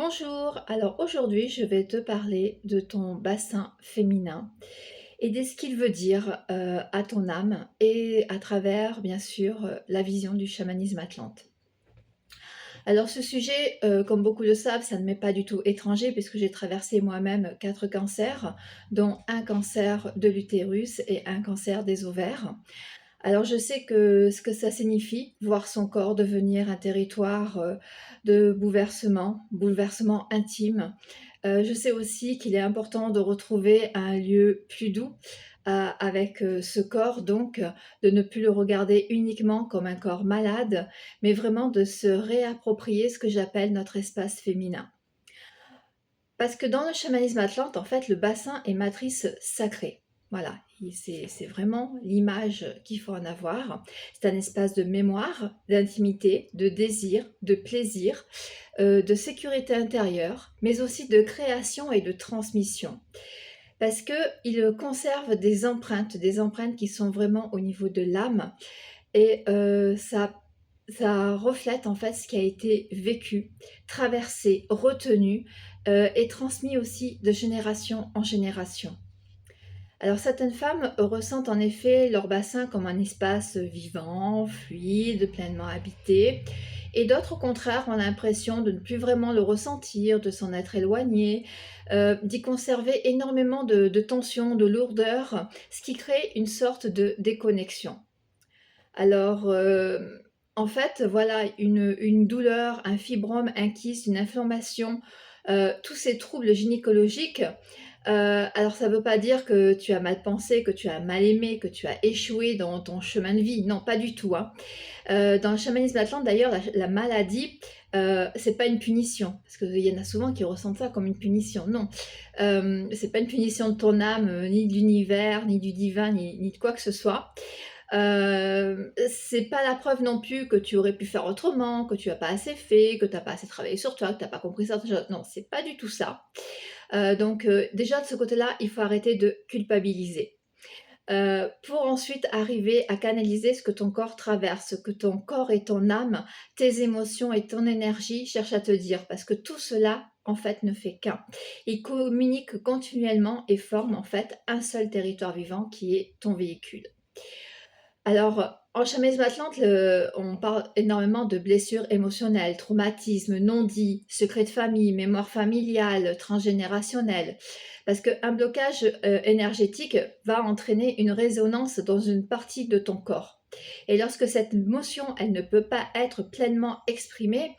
Bonjour, alors aujourd'hui je vais te parler de ton bassin féminin et de ce qu'il veut dire à ton âme et à travers bien sûr la vision du chamanisme atlante. Alors ce sujet, comme beaucoup le savent, ça ne m'est pas du tout étranger puisque j'ai traversé moi-même 4 cancers, dont un cancer de l'utérus et un cancer des ovaires. Alors je sais que ce que ça signifie, voir son corps devenir un territoire, de bouleversement intime. Je sais aussi qu'il est important de retrouver un lieu plus doux, avec, ce corps donc, de ne plus le regarder uniquement comme un corps malade, mais vraiment de se réapproprier ce que j'appelle notre espace féminin. Parce que dans le chamanisme atlante, en fait, le bassin est matrice sacrée. Voilà, c'est vraiment l'image qu'il faut en avoir. C'est un espace de mémoire, d'intimité, de désir, de plaisir, de sécurité intérieure, mais aussi de création et de transmission. Parce qu'il conserve des empreintes qui sont vraiment au niveau de l'âme et ça reflète en fait ce qui a été vécu, traversé, retenu, et transmis aussi de génération en génération. Alors certaines femmes ressentent en effet leur bassin comme un espace vivant, fluide, pleinement habité, et d'autres au contraire ont l'impression de ne plus vraiment le ressentir, de s'en être éloignées, d'y conserver énormément de tension, de lourdeur, ce qui crée une sorte de déconnexion. Alors, en fait, voilà, une douleur, un fibrome, un kyste, une inflammation, tous ces troubles gynécologiques, alors ça ne veut pas dire que tu as mal pensé, que tu as mal aimé, que tu as échoué dans ton chemin de vie. Non, pas du tout, hein. Dans le chamanisme atlante d'ailleurs, la maladie, c'est pas une punition, parce qu'il y en a souvent qui ressentent ça comme une punition. Non, c'est pas une punition de ton âme, ni de l'univers, ni du divin, ni de quoi que ce soit. C'est pas la preuve non plus que tu aurais pu faire autrement, que tu as pas assez fait, que tu as pas assez travaillé sur toi, que tu as pas compris certaines choses. Non, c'est pas du tout ça. Donc déjà de ce côté-là, il faut arrêter de culpabiliser. Pour ensuite arriver à canaliser ce que ton corps traverse, ce que ton corps et ton âme, tes émotions et ton énergie cherchent à te dire. Parce que tout cela, en fait, ne fait qu'un. Ils communiquent continuellement et forment en fait un seul territoire vivant qui est ton véhicule. Alors, en chamanisme atlante, on parle énormément de blessures émotionnelles, traumatismes, non-dits, secrets de famille, mémoire familiale, transgénérationnelle. Parce qu'un blocage énergétique va entraîner une résonance dans une partie de ton corps. Et lorsque cette émotion, elle ne peut pas être pleinement exprimée,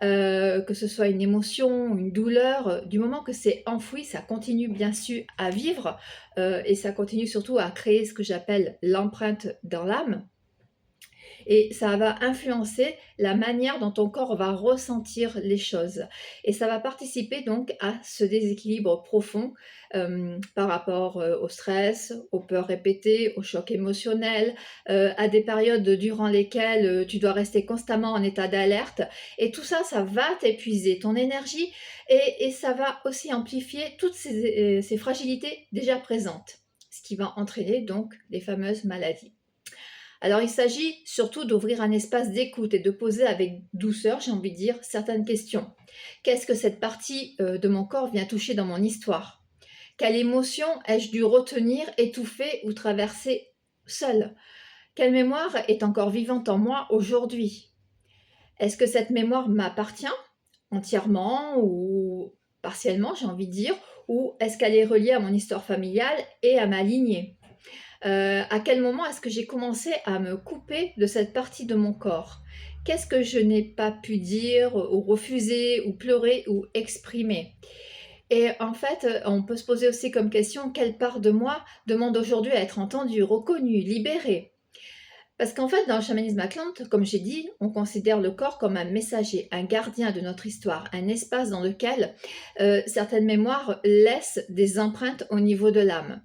que ce soit une émotion, une douleur, du moment que c'est enfoui, ça continue bien sûr à vivre, et ça continue surtout à créer ce que j'appelle l'empreinte dans l'âme et ça va influencer la manière dont ton corps va ressentir les choses et ça va participer donc à ce déséquilibre profond, par rapport, au stress, aux peurs répétées, aux chocs émotionnels, à des périodes durant lesquelles, tu dois rester constamment en état d'alerte et tout ça, ça va t'épuiser ton énergie et ça va aussi amplifier toutes ces fragilités déjà présentes, ce qui va entraîner donc les fameuses maladies. Alors il s'agit surtout d'ouvrir un espace d'écoute et de poser avec douceur, j'ai envie de dire, certaines questions. Qu'est-ce que cette partie de mon corps vient toucher dans mon histoire? Quelle émotion ai-je dû retenir, étouffer ou traverser seule? Quelle mémoire est encore vivante en moi aujourd'hui? Est-ce que cette mémoire m'appartient entièrement ou partiellement, j'ai envie de dire, ou est-ce qu'elle est reliée à mon histoire familiale et à ma lignée? À quel moment est-ce que j'ai commencé à me couper de cette partie de mon corps? Qu'est-ce que je n'ai pas pu dire ou refuser ou pleurer ou exprimer? Et en fait, on peut se poser aussi comme question: quelle part de moi demande aujourd'hui à être entendue, reconnue, libérée? Parce qu'en fait, dans le chamanisme atlante, comme j'ai dit, on considère le corps comme un messager, un gardien de notre histoire, un espace dans lequel, certaines mémoires laissent des empreintes au niveau de l'âme.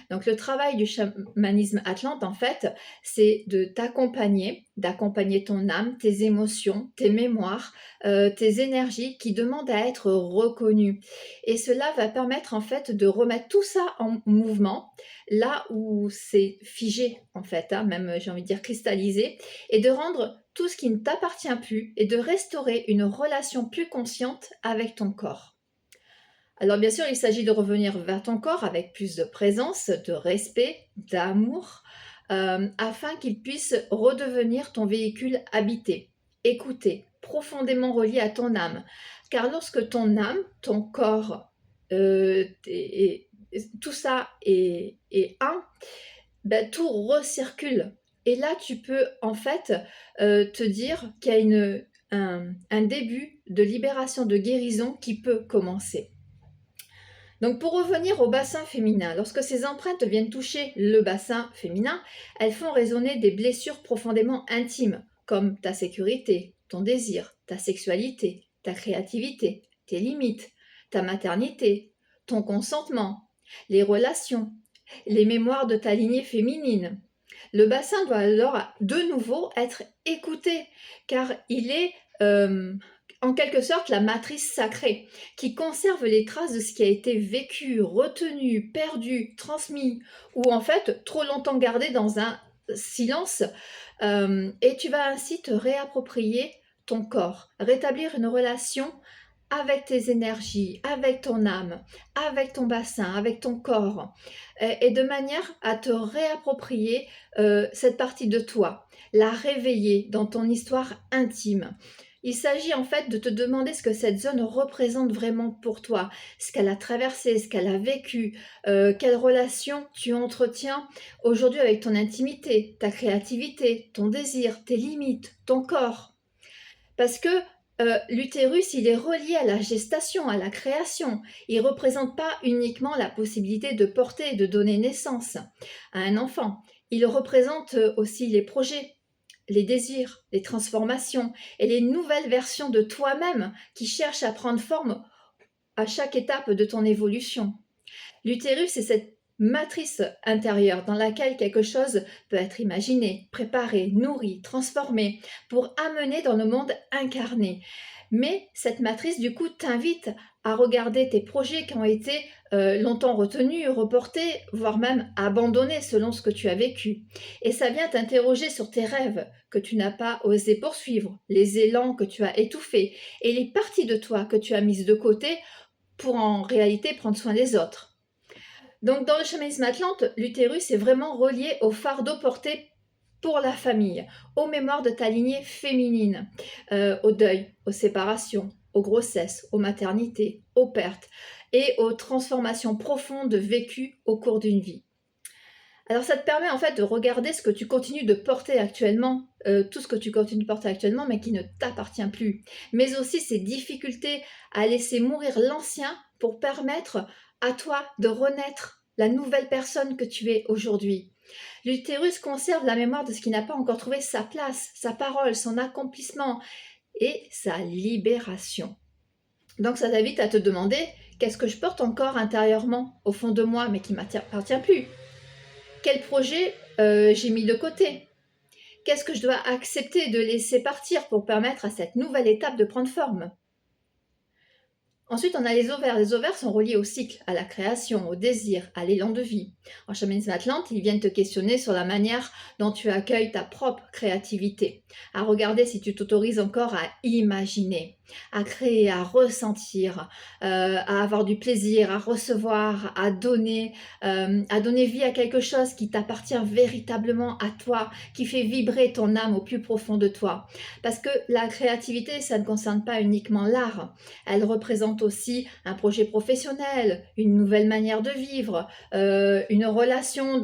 Donc le travail du chamanisme atlante, en fait, c'est de t'accompagner, d'accompagner ton âme, tes émotions, tes mémoires, tes énergies qui demandent à être reconnues. Et cela va permettre, en fait, de remettre tout ça en mouvement, là où c'est figé, en fait, hein, même, j'ai envie de dire cristallisé, et de rendre tout ce qui ne t'appartient plus et de restaurer une relation plus consciente avec ton corps. Alors bien sûr, il s'agit de revenir vers ton corps avec plus de présence, de respect, d'amour, afin qu'il puisse redevenir ton véhicule habité, écouté, profondément relié à ton âme. Car lorsque ton âme, ton corps, tout ça est un, ben, tout recircule. Et là, tu peux en fait te dire qu'il y a un début de libération, de guérison qui peut commencer. Donc pour revenir au bassin féminin, lorsque ces empreintes viennent toucher le bassin féminin, elles font résonner des blessures profondément intimes, comme ta sécurité, ton désir, ta sexualité, ta créativité, tes limites, ta maternité, ton consentement, les relations, les mémoires de ta lignée féminine. Le bassin doit alors de nouveau être écouté, car il est en quelque sorte la matrice sacrée, qui conserve les traces de ce qui a été vécu, retenu, perdu, transmis, ou en fait trop longtemps gardé dans un silence, et tu vas ainsi te réapproprier ton corps, rétablir une relation avec tes énergies, avec ton âme, avec ton bassin, avec ton corps, et de manière à te réapproprier cette partie de toi, la réveiller dans ton histoire intime. Il s'agit en fait de te demander ce que cette zone représente vraiment pour toi, ce qu'elle a traversé, ce qu'elle a vécu, quelle relation tu entretiens aujourd'hui avec ton intimité, ta créativité, ton désir, tes limites, ton corps. Parce que l'utérus, il est relié à la gestation, à la création. Il ne représente pas uniquement la possibilité de porter et de donner naissance à un enfant. Il représente aussi les projets, les désirs, les transformations et les nouvelles versions de toi-même qui cherchent à prendre forme à chaque étape de ton évolution. L'utérus est cette matrice intérieure dans laquelle quelque chose peut être imaginé, préparé, nourri, transformé pour amener dans le monde incarné. Mais cette matrice, du coup, t'invite à regarder tes projets qui ont été longtemps retenus, reportés, voire même abandonnés selon ce que tu as vécu. Et ça vient t'interroger sur tes rêves que tu n'as pas osé poursuivre, les élans que tu as étouffés et les parties de toi que tu as mises de côté pour en réalité prendre soin des autres. Donc dans le chamanisme atlante, l'utérus est vraiment relié au fardeau porté pour la famille, aux mémoires de ta lignée féminine, au deuil, aux séparations, aux grossesses, aux maternités, aux pertes et aux transformations profondes vécues au cours d'une vie. Alors ça te permet en fait de regarder ce que tu continues de porter actuellement, tout ce que tu continues de porter actuellement mais qui ne t'appartient plus, mais aussi ces difficultés à laisser mourir l'ancien pour permettre à toi de renaître la nouvelle personne que tu es aujourd'hui. L'utérus conserve la mémoire de ce qui n'a pas encore trouvé sa place, sa parole, son accomplissement et sa libération. Donc ça t'invite à te demander qu'est-ce que je porte encore intérieurement au fond de moi mais qui ne m'appartient plus. Quel projet j'ai mis de côté? Qu'est-ce que je dois accepter de laisser partir pour permettre à cette nouvelle étape de prendre forme? Ensuite, on a les ovaires. Les ovaires sont reliés au cycle, à la création, au désir, à l'élan de vie. En chamanisme atlante, ils viennent te questionner sur la manière dont tu accueilles ta propre créativité, à regarder si tu t'autorises encore à imaginer, à créer, à ressentir, à avoir du plaisir, à recevoir, à donner vie à quelque chose qui t'appartient véritablement à toi, qui fait vibrer ton âme au plus profond de toi. Parce que la créativité, ça ne concerne pas uniquement l'art. Elle représente aussi un projet professionnel, une nouvelle manière de vivre, une relation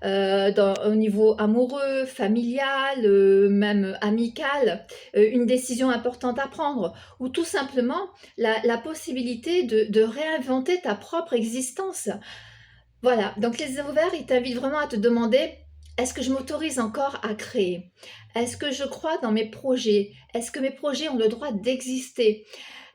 au niveau amoureux, familial, même amical, une décision importante à prendre, ou tout simplement la possibilité de réinventer ta propre existence. Voilà, donc les ovaires, ils t'invitent vraiment à te demander, est-ce que je m'autorise encore à créer? Est-ce que je crois dans mes projets? Est-ce que mes projets ont le droit d'exister?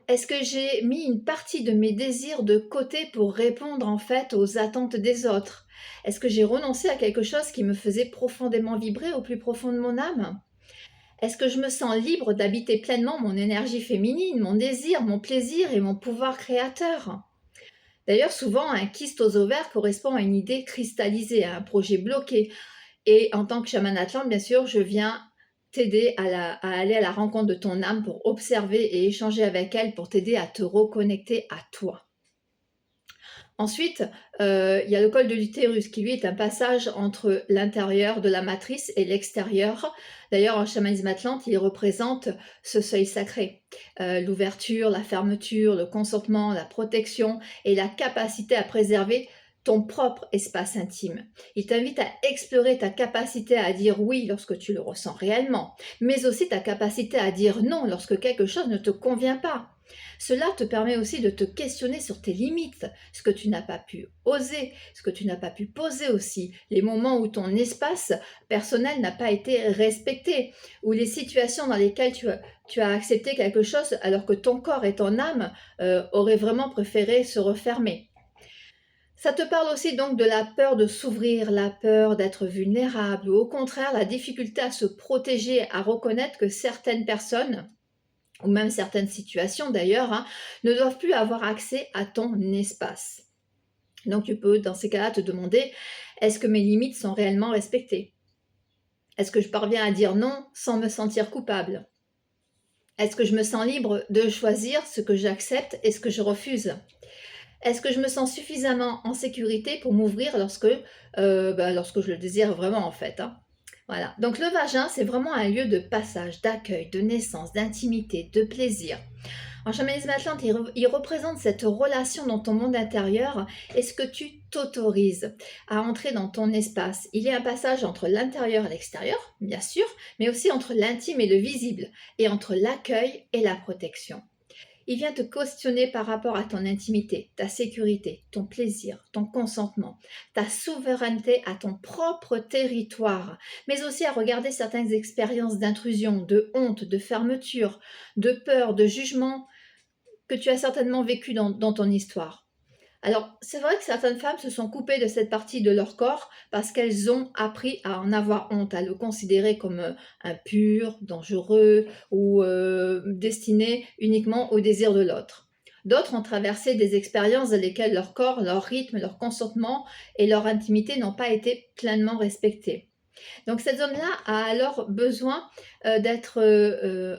Est-ce que j'ai mis une partie de mes désirs de côté pour répondre en fait aux attentes des autres? Est-ce que j'ai renoncé à quelque chose qui me faisait profondément vibrer au plus profond de mon âme? Est-ce que je me sens libre d'habiter pleinement mon énergie féminine, mon désir, mon plaisir et mon pouvoir créateur? D'ailleurs, souvent, un kyste aux ovaires correspond à une idée cristallisée, à un projet bloqué. Et en tant que chaman Atlante, bien sûr, je viens t'aider à aller à la rencontre de ton âme pour observer et échanger avec elle, pour t'aider à te reconnecter à toi. Ensuite, il y a le col de l'utérus qui lui est un passage entre l'intérieur de la matrice et l'extérieur. D'ailleurs, en chamanisme atlante, il représente ce seuil sacré. L'ouverture, la fermeture, le consentement, la protection et la capacité à préserver ton propre espace intime. Il t'invite à explorer ta capacité à dire oui lorsque tu le ressens réellement, mais aussi ta capacité à dire non lorsque quelque chose ne te convient pas. Cela te permet aussi de te questionner sur tes limites, ce que tu n'as pas pu oser, ce que tu n'as pas pu poser aussi, les moments où ton espace personnel n'a pas été respecté, ou les situations dans lesquelles tu as accepté quelque chose alors que ton corps et ton âme auraient vraiment préféré se refermer. Ça te parle aussi donc de la peur de s'ouvrir, la peur d'être vulnérable, ou au contraire la difficulté à se protéger, à reconnaître que certaines personnes ou même certaines situations d'ailleurs, hein, ne doivent plus avoir accès à ton espace. Donc tu peux dans ces cas-là te demander, est-ce que mes limites sont réellement respectées? Est-ce que je parviens à dire non sans me sentir coupable? Est-ce que je me sens libre de choisir ce que j'accepte et ce que je refuse? Est-ce que je me sens suffisamment en sécurité pour m'ouvrir lorsque je le désire vraiment en fait, hein? Voilà, donc le vagin, c'est vraiment un lieu de passage, d'accueil, de naissance, d'intimité, de plaisir. En chamanisme atlante, il représente cette relation dans ton monde intérieur et ce que tu t'autorises à entrer dans ton espace. Il y a un passage entre l'intérieur et l'extérieur, bien sûr, mais aussi entre l'intime et le visible, et entre l'accueil et la protection. Il vient te questionner par rapport à ton intimité, ta sécurité, ton plaisir, ton consentement, ta souveraineté à ton propre territoire, mais aussi à regarder certaines expériences d'intrusion, de honte, de fermeture, de peur, de jugement que tu as certainement vécu dans ton histoire. Alors, c'est vrai que certaines femmes se sont coupées de cette partie de leur corps parce qu'elles ont appris à en avoir honte, à le considérer comme impur, dangereux ou destiné uniquement au désir de l'autre. D'autres ont traversé des expériences dans lesquelles leur corps, leur rythme, leur consentement et leur intimité n'ont pas été pleinement respectés. Donc cette zone-là a alors besoin d'être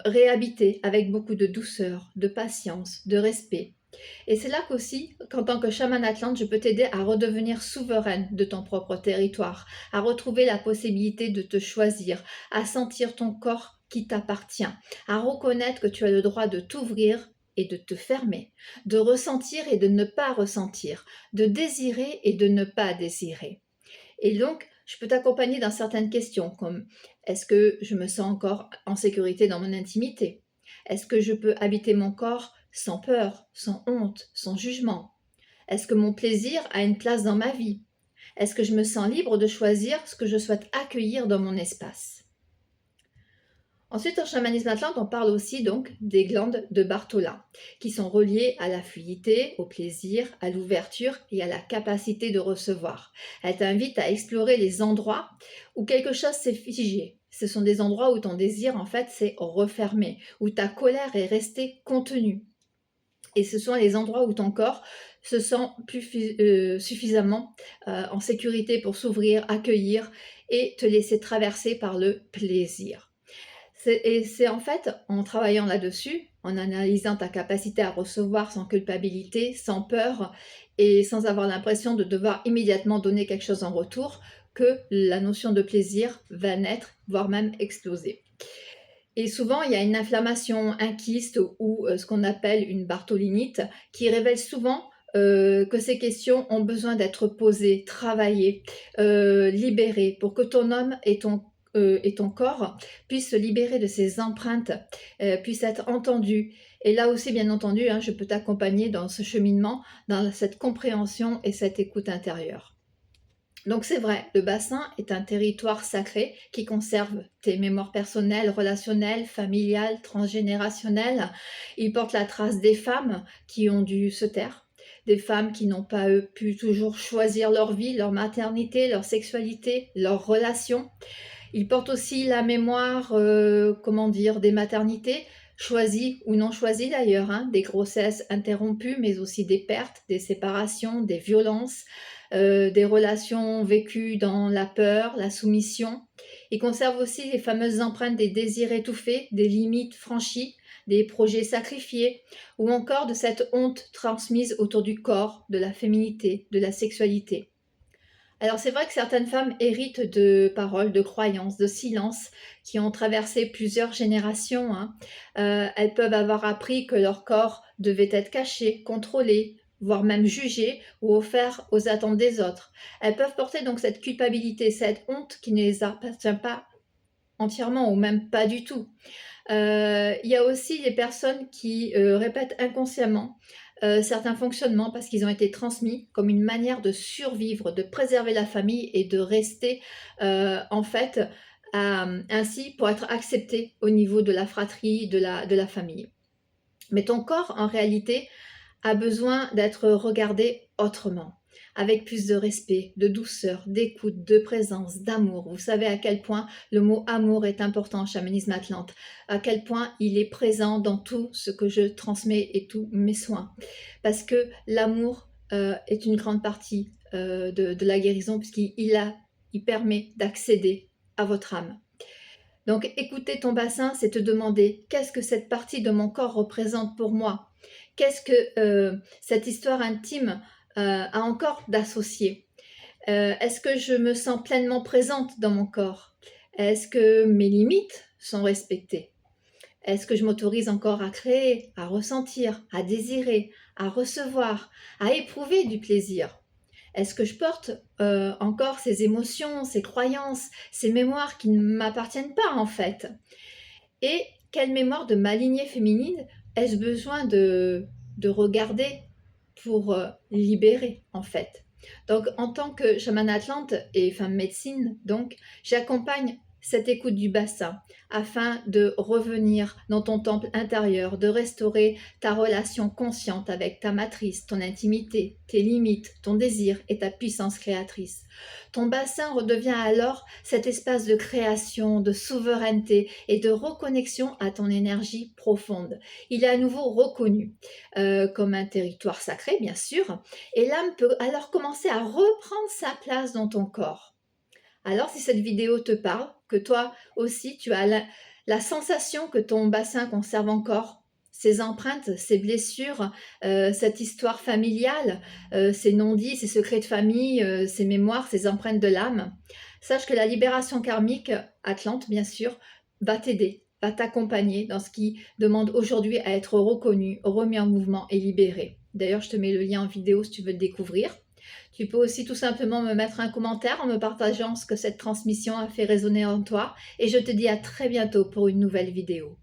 réhabitée avec beaucoup de douceur, de patience, de respect. Et c'est là qu'aussi, qu'en tant que chaman atlante, je peux t'aider à redevenir souveraine de ton propre territoire, à retrouver la possibilité de te choisir, à sentir ton corps qui t'appartient, à reconnaître que tu as le droit de t'ouvrir et de te fermer, de ressentir et de ne pas ressentir, de désirer et de ne pas désirer. Et donc, je peux t'accompagner dans certaines questions comme est-ce que je me sens encore en sécurité dans mon intimité? Est-ce que je peux habiter mon corps sans peur, sans honte, sans jugement? Est-ce que mon plaisir a une place dans ma vie? Est-ce que je me sens libre de choisir ce que je souhaite accueillir dans mon espace? Ensuite, en chamanisme atlante, on parle aussi donc des glandes de Bartholin, qui sont reliées à la fluidité, au plaisir, à l'ouverture et à la capacité de recevoir. Elle t'invite à explorer les endroits où quelque chose s'est figé. Ce sont des endroits où ton désir, en fait, s'est refermé, où ta colère est restée contenue. Et ce sont les endroits où ton corps se sent suffisamment en sécurité pour s'ouvrir, accueillir et te laisser traverser par le plaisir. C'est en fait en travaillant là-dessus, en analysant ta capacité à recevoir sans culpabilité, sans peur et sans avoir l'impression de devoir immédiatement donner quelque chose en retour, que la notion de plaisir va naître, voire même exploser. Et souvent, il y a une inflammation, un kyste ou ce qu'on appelle une bartholinite qui révèle souvent que ces questions ont besoin d'être posées, travaillées, libérées pour que ton homme et ton corps puissent se libérer de ces empreintes, puissent être entendus. Et là aussi, bien entendu, hein, je peux t'accompagner dans ce cheminement, dans cette compréhension et cette écoute intérieure. Donc c'est vrai, le bassin est un territoire sacré qui conserve tes mémoires personnelles, relationnelles, familiales, transgénérationnelles. Il porte la trace des femmes qui ont dû se taire, des femmes qui n'ont pas pu toujours choisir leur vie, leur maternité, leur sexualité, leurs relations. Il porte aussi la mémoire, comment dire, des maternités, choisies ou non choisies d'ailleurs, hein, des grossesses interrompues, mais aussi des pertes, des séparations, des violences, des relations vécues dans la peur, la soumission. Il conserve aussi les fameuses empreintes des désirs étouffés, des limites franchies, des projets sacrifiés, ou encore de cette honte transmise autour du corps, de la féminité, de la sexualité. Alors c'est vrai que certaines femmes héritent de paroles, de croyances, de silences qui ont traversé plusieurs générations, hein. Elles peuvent avoir appris que leur corps devait être caché, contrôlé, voire même jugé ou offert aux attentes des autres. Elles peuvent porter donc cette culpabilité, cette honte qui ne les appartient pas entièrement ou même pas du tout. Il y a aussi des personnes qui, répètent inconsciemment, certains fonctionnements parce qu'ils ont été transmis comme une manière de survivre, de préserver la famille et de rester, en fait, ainsi pour être accepté au niveau de la fratrie, de la famille. Mais ton corps, en réalité, a besoin d'être regardé autrement, avec plus de respect, de douceur, d'écoute, de présence, d'amour. Vous savez à quel point le mot amour est important en chamanisme atlante, à quel point il est présent dans tout ce que je transmets et tous mes soins. Parce que l'amour est une grande partie de la guérison, puisqu'il permet d'accéder à votre âme. Donc écouter ton bassin, c'est te demander qu'est-ce que cette partie de mon corps représente pour moi? Qu'est-ce que cette histoire intime a encore d'associé? Est-ce que je me sens pleinement présente dans mon corps? Est-ce que mes limites sont respectées? Est-ce que je m'autorise encore à créer, à ressentir, à désirer, à recevoir, à éprouver du plaisir? Est-ce que je porte encore ces émotions, ces croyances, ces mémoires qui ne m'appartiennent pas en fait? Et quelle mémoire de ma lignée féminine ai-je besoin de regarder pour libérer en fait? Donc en tant que chamane atlante et femme médecine, donc j'accompagne cette écoute du bassin afin de revenir dans ton temple intérieur, de restaurer ta relation consciente avec ta matrice, ton intimité, tes limites, ton désir et ta puissance créatrice. Ton bassin redevient alors cet espace de création, de souveraineté et de reconnexion à ton énergie profonde. Il est à nouveau reconnu comme un territoire sacré, bien sûr, et l'âme peut alors commencer à reprendre sa place dans ton corps. Alors, si cette vidéo te parle, que toi aussi tu as la sensation que ton bassin conserve encore ces empreintes, ces blessures, cette histoire familiale, ces non-dits, ces secrets de famille, ces mémoires, ces empreintes de l'âme, sache que la libération karmique, Atlante bien sûr, va t'aider, va t'accompagner dans ce qui demande aujourd'hui à être reconnu, remis en mouvement et libéré. D'ailleurs, je te mets le lien en vidéo si tu veux le découvrir. Tu peux aussi tout simplement me mettre un commentaire en me partageant ce que cette transmission a fait résonner en toi et je te dis à très bientôt pour une nouvelle vidéo.